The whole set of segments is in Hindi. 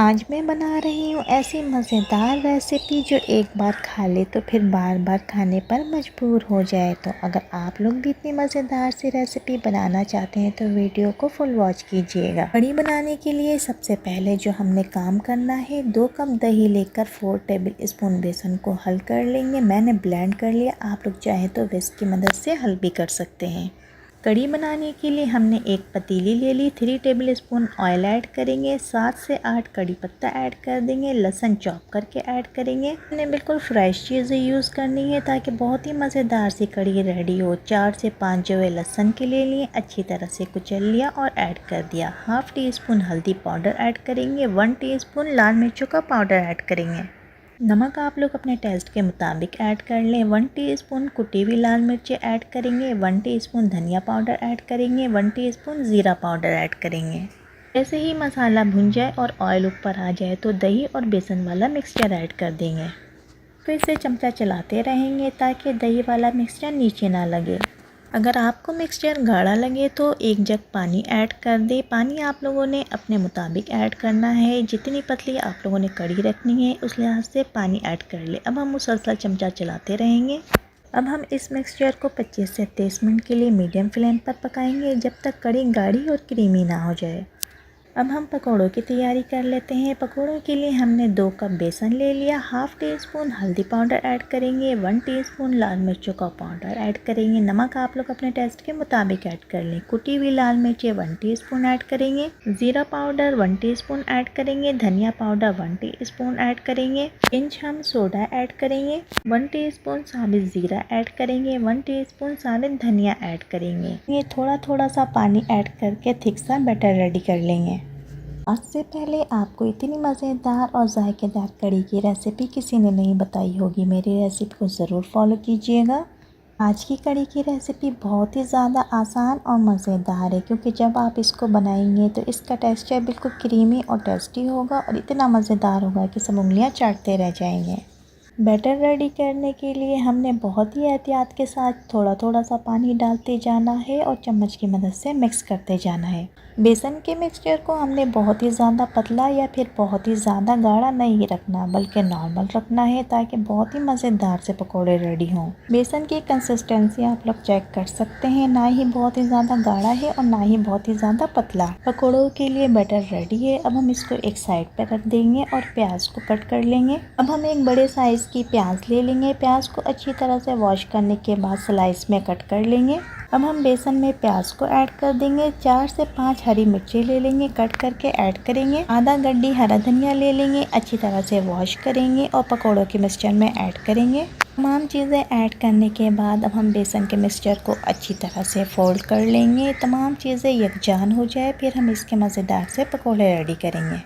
आज मैं बना रही हूँ ऐसी मज़ेदार रेसिपी जो एक बार खा ले तो फिर बार बार खाने पर मजबूर हो जाए। तो अगर आप लोग भी इतनी मज़ेदार सी रेसिपी बनाना चाहते हैं तो वीडियो को फुल वॉच कीजिएगा। कढ़ी बनाने के लिए सबसे पहले जो हमने काम करना है, 2 कप दही लेकर 4 टेबल स्पून बेसन को हल कर लेंगे। मैंने ब्लेंड कर लिया, आप लोग चाहें तो विस्क की मदद से हल भी कर सकते हैं। कढ़ी बनाने के लिए हमने एक पतीली ले ली, 3 टेबल स्पून ऑयल ऐड करेंगे, 7 से 8 कड़ी पत्ता ऐड कर देंगे, लहसुन चॉप करके ऐड करेंगे। हमने बिल्कुल फ्रेश चीज़ें यूज़ करनी है ताकि बहुत ही मज़ेदार सी कढ़ी रेडी हो। 4 से 5 जो है लहसुन के ले लिए, अच्छी तरह से कुचल लिया और ऐड कर दिया। हाफ टी स्पून हल्दी पाउडर ऐड करेंगे, 1 टीस्पून लाल मिर्चों का पाउडर ऐड करेंगे। नमक आप लोग अपने टेस्ट के मुताबिक ऐड कर लें। 1 टीस्पून कुटी हुई लाल मिर्चें ऐड करेंगे, 1 टीस्पून धनिया पाउडर ऐड करेंगे, 1 टीस्पून ज़ीरा पाउडर ऐड करेंगे। जैसे ही मसाला भुन जाए और ऑयल ऊपर आ जाए तो दही और बेसन वाला मिक्सचर ऐड कर देंगे। फिर इसे चमचा चलाते रहेंगे ताकि दही वाला मिक्सचर नीचे ना लगे। अगर आपको मिक्सचर गाढ़ा लगे तो 1 जग पानी ऐड कर दे। पानी आप लोगों ने अपने मुताबिक ऐड करना है, जितनी पतली आप लोगों ने कढ़ी रखनी है उस लिहाज से पानी ऐड कर ले। अब हम मुसलसल चमचा चलाते रहेंगे। अब हम इस मिक्सचर को 25 से 30 मिनट के लिए मीडियम फ्लेम पर पकाएंगे, जब तक कढ़ी गाढ़ी और क्रीमी ना हो जाए। अब हम पकौड़ों की तैयारी कर लेते हैं। पकौड़ों के लिए हमने 2 कप बेसन ले लिया, हाफ टी स्पून हल्दी पाउडर ऐड करेंगे, 1 टीस्पून लाल मिर्चों का पाउडर ऐड करेंगे। नमक आप लोग अपने टेस्ट के मुताबिक ऐड कर लें। कुटी हुई लाल मिर्चें 1 टीस्पून ऐड करेंगे, ज़ीरा पाउडर 1 टीस्पून ऐड करेंगे, धनिया पाउडर 1 टीस्पून ऐड करेंगे, इंच हम सोडा ऐड करेंगे, 1 टीस्पून साबित ज़ीरा ऐड करेंगे, 1 टीस्पून साबित धनिया ऐड करेंगे। ये थोड़ा थोड़ा सा पानी ऐड करके थिक सा बैटर रेडी कर लेंगे। आज से पहले आपको इतनी मज़ेदार और जायकेदार कढ़ी की रेसिपी किसी ने नहीं बताई होगी। मेरी रेसिपी को ज़रूर फॉलो कीजिएगा। आज की कढ़ी की रेसिपी बहुत ही ज़्यादा आसान और मज़ेदार है, क्योंकि जब आप इसको बनाएंगे तो इसका टेक्सचर बिल्कुल क्रीमी और टेस्टी होगा और इतना मज़ेदार होगा कि सब उंगलियां चाटते रह जाएंगे। बैटर रेडी करने के लिए हमने बहुत ही एहतियात के साथ थोड़ा थोड़ा सा पानी डालते जाना है और चम्मच की मदद से मिक्स करते जाना है। बेसन के मिक्सचर को हमने बहुत ही ज़्यादा पतला या फिर बहुत ही ज़्यादा गाढ़ा नहीं रखना, बल्कि नॉर्मल रखना है ताकि बहुत ही मज़ेदार से पकोड़े रेडी हों। बेसन की कंसिस्टेंसी आप लोग चेक कर सकते हैं, ना ही बहुत ही ज़्यादा गाढ़ा है और ना ही बहुत ही ज़्यादा पतला। पकोड़ों के लिए बैटर रेडी है। अब हम इसको एक साइड पर रख देंगे और प्याज को कट कर लेंगे। अब हम एक बड़े साइज़ की प्याज ले लेंगे। प्याज को अच्छी तरह से वॉश करने के बाद स्लाइस में कट कर लेंगे। अब हम बेसन में प्याज को ऐड कर देंगे। 4 से 5 हरी मिर्ची ले लेंगे, कट करके ऐड करेंगे। आधा गड्डी हरा धनिया ले लेंगे, अच्छी तरह से वॉश करेंगे और पकौड़ों के मिक्सचर में ऐड करेंगे। तमाम चीज़ें ऐड करने के बाद अब हम बेसन के मिक्सचर को अच्छी तरह से फोल्ड कर लेंगे। तमाम चीज़ें यकजान हो जाए फिर हम इसके मज़ेदार से पकौड़े रेडी करेंगे।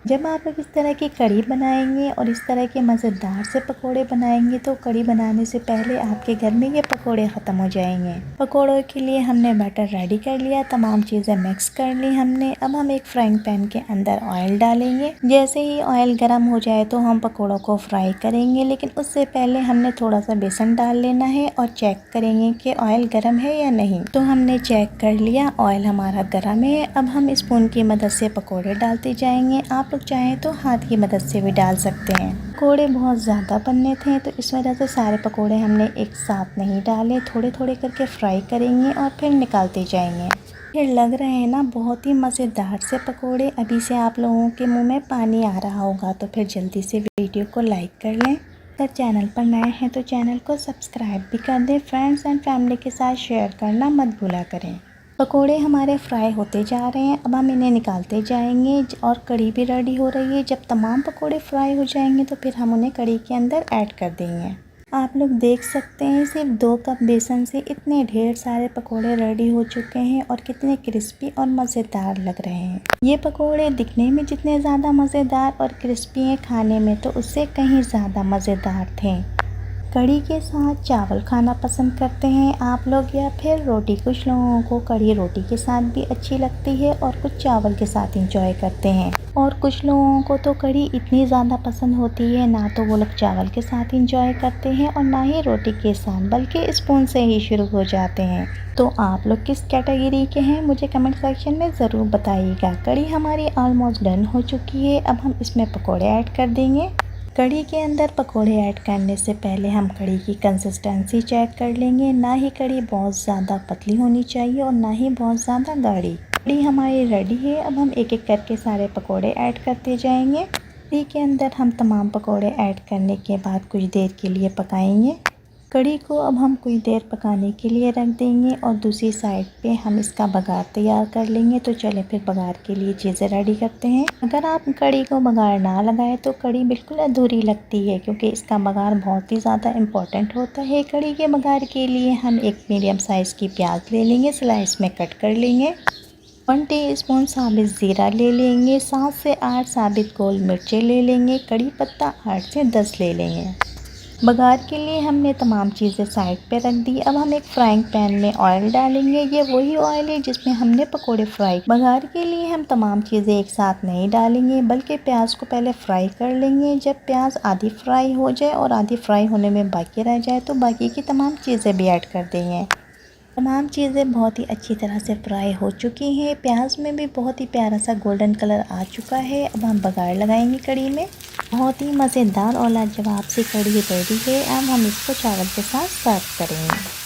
जब आप लोग इस तरह की कढ़ी बनाएंगे और इस तरह के मज़ेदार से पकोड़े बनाएंगे तो कढ़ी बनाने से पहले आपके घर में ये पकोड़े ख़त्म हो जाएंगे। पकोड़ों के लिए हमने बैटर रेडी कर लिया, तमाम चीज़ें मिक्स कर ली हमने। अब हम एक फ्राइंग पैन के अंदर ऑयल डालेंगे। जैसे ही ऑयल गर्म हो जाए तो हम पकोड़ों को फ्राई करेंगे, लेकिन उससे पहले हमने थोड़ा सा बेसन डाल लेना है और चेक करेंगे कि ऑयल गर्म है या नहीं। तो हमने चेक कर लिया, ऑयल हमारा गर्म है। अब हम स्पून की मदद से पकोड़े डालते जाएंगे। आप लोग चाहें तो हाथ की मदद से भी डाल सकते हैं। पकोड़े बहुत ज़्यादा बनने थे तो इस वजह से सारे पकोड़े हमने एक साथ नहीं डाले, थोड़े थोड़े करके फ्राई करेंगे और फिर निकालते जाएंगे। ये लग रहे हैं ना बहुत ही मज़ेदार से पकोड़े। अभी से आप लोगों के मुंह में पानी आ रहा होगा, तो फिर जल्दी से वीडियो को लाइक कर लें। अगर चैनल पर नए हैं तो चैनल को सब्सक्राइब भी कर दें। फ्रेंड्स एंड फैमिली के साथ शेयर करना मत भूला करें। पकोड़े हमारे फ्राई होते जा रहे हैं, अब हम इन्हें निकालते जाएंगे और कढ़ी भी रेडी हो रही है। जब तमाम पकोड़े फ्राई हो जाएंगे तो फिर हम उन्हें कढ़ी के अंदर ऐड कर देंगे। आप लोग देख सकते हैं सिर्फ 2 कप बेसन से इतने ढेर सारे पकोड़े रेडी हो चुके हैं और कितने क्रिस्पी और मज़ेदार लग रहे हैं। ये पकोड़े दिखने में जितने ज़्यादा मज़ेदार और क्रिस्पी हैं, खाने में तो उससे कहीं ज़्यादा मज़ेदार थे। कढ़ी के साथ चावल खाना पसंद करते हैं आप लोग या फिर रोटी? कुछ लोगों को कढ़ी रोटी के साथ भी अच्छी लगती है और कुछ चावल के साथ इंजॉय करते हैं। और कुछ लोगों को तो कढ़ी इतनी ज़्यादा पसंद होती है, ना तो वो लोग चावल के साथ इंजॉय करते हैं और ना ही रोटी के साथ, बल्कि स्पून से ही शुरू हो जाते हैं। तो आप लोग किस कैटेगरी के हैं, मुझे कमेंट सेक्शन में ज़रूर बताइएगा। कढ़ी हमारी ऑलमोस्ट डन हो चुकी है। अब हम इसमें पकोड़े ऐड कर देंगे। कढ़ी के अंदर पकोड़े ऐड करने से पहले हम कढ़ी की कंसिस्टेंसी चेक कर लेंगे। ना ही कढ़ी बहुत ज़्यादा पतली होनी चाहिए और ना ही बहुत ज़्यादा गाढ़ी। कढ़ी हमारी रेडी है। अब हम एक एक करके सारे पकोड़े ऐड करते जाएंगे। कढ़ी के अंदर हम तमाम पकोड़े ऐड करने के बाद कुछ देर के लिए पकाएंगे। कढ़ी को अब हम कुछ देर पकाने के लिए रख देंगे और दूसरी साइड पे हम इसका बघार तैयार कर लेंगे। तो चलें फिर बघार के लिए चीज़ें रेडी करते हैं। अगर आप कढ़ी को बघार ना लगाए तो कढ़ी बिल्कुल अधूरी लगती है, क्योंकि इसका बघार बहुत ही ज़्यादा इम्पोर्टेंट होता है। कढ़ी के बघार के लिए हम एक मीडियम साइज़ की प्याज ले लेंगे, स्लाइस में कट कर लेंगे। 1 टीस्पून साबित ज़ीरा ले लेंगे। 7 से 8 साबित गोल मिर्चें ले लेंगे। कड़ी पत्ता 8 से 10 ले लेंगे। बघार के लिए हमने तमाम चीज़ें साइड पे रख दी। अब हम एक फ्राइंग पैन में ऑयल डालेंगे। ये वही ऑयल है जिसमें हमने पकोड़े फ्राई। बघार के लिए हम तमाम चीज़ें एक साथ नहीं डालेंगे, बल्कि प्याज को पहले फ्राई कर लेंगे। जब प्याज आधी फ्राई हो जाए और आधी फ्राई होने में बाकी रह जाए तो बाकी की तमाम चीज़ें भी ऐड कर देंगे। तमाम चीज़ें बहुत ही अच्छी तरह से फ्राई हो चुकी हैं। प्याज में भी बहुत ही प्यारा सा गोल्डन कलर आ चुका है। अब हम बघार लगाएंगे कढ़ी में। बहुत ही मज़ेदार और लाजवाब सी कढ़ी रेडी है। अब हम इसको चावल के साथ सर्व करेंगे।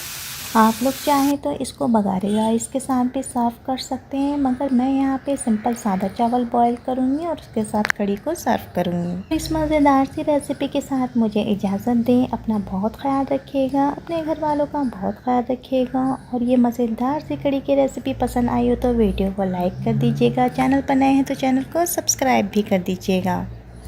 आप लोग चाहें तो इसको बघारे राइस के साथ भी सर्व कर सकते हैं, मगर मैं यहाँ पे सिंपल सादा चावल बॉईल करूँगी और उसके साथ कढ़ी को सर्व करूँगी। इस मज़ेदार सी रेसिपी के साथ मुझे इजाज़त दें। अपना बहुत ख्याल रखिएगा, अपने घर वालों का बहुत ख्याल रखिएगा। और ये मज़ेदार सी कढ़ी की रेसिपी पसंद आई हो तो वीडियो को लाइक कर दीजिएगा। चैनल पर नए हैं तो चैनल को सब्सक्राइब भी कर दीजिएगा।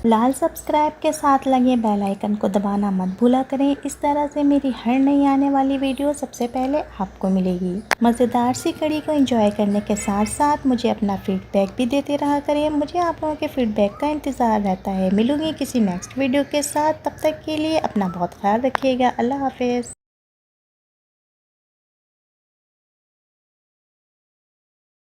लाल सब्सक्राइब के साथ लगे बेल आइकन को दबाना मत भूला करें। इस तरह से मेरी हर नई आने वाली वीडियो सबसे पहले आपको मिलेगी। मज़ेदार सी कढ़ी को एंजॉय करने के साथ साथ मुझे अपना फीडबैक भी देते रहा करें। मुझे आप लोगों के फीडबैक का इंतज़ार रहता है। मिलूंगी किसी नेक्स्ट वीडियो के साथ, तब तक के लिए अपना बहुत ख्याल रखिएगा। अल्लाह हाफिज़।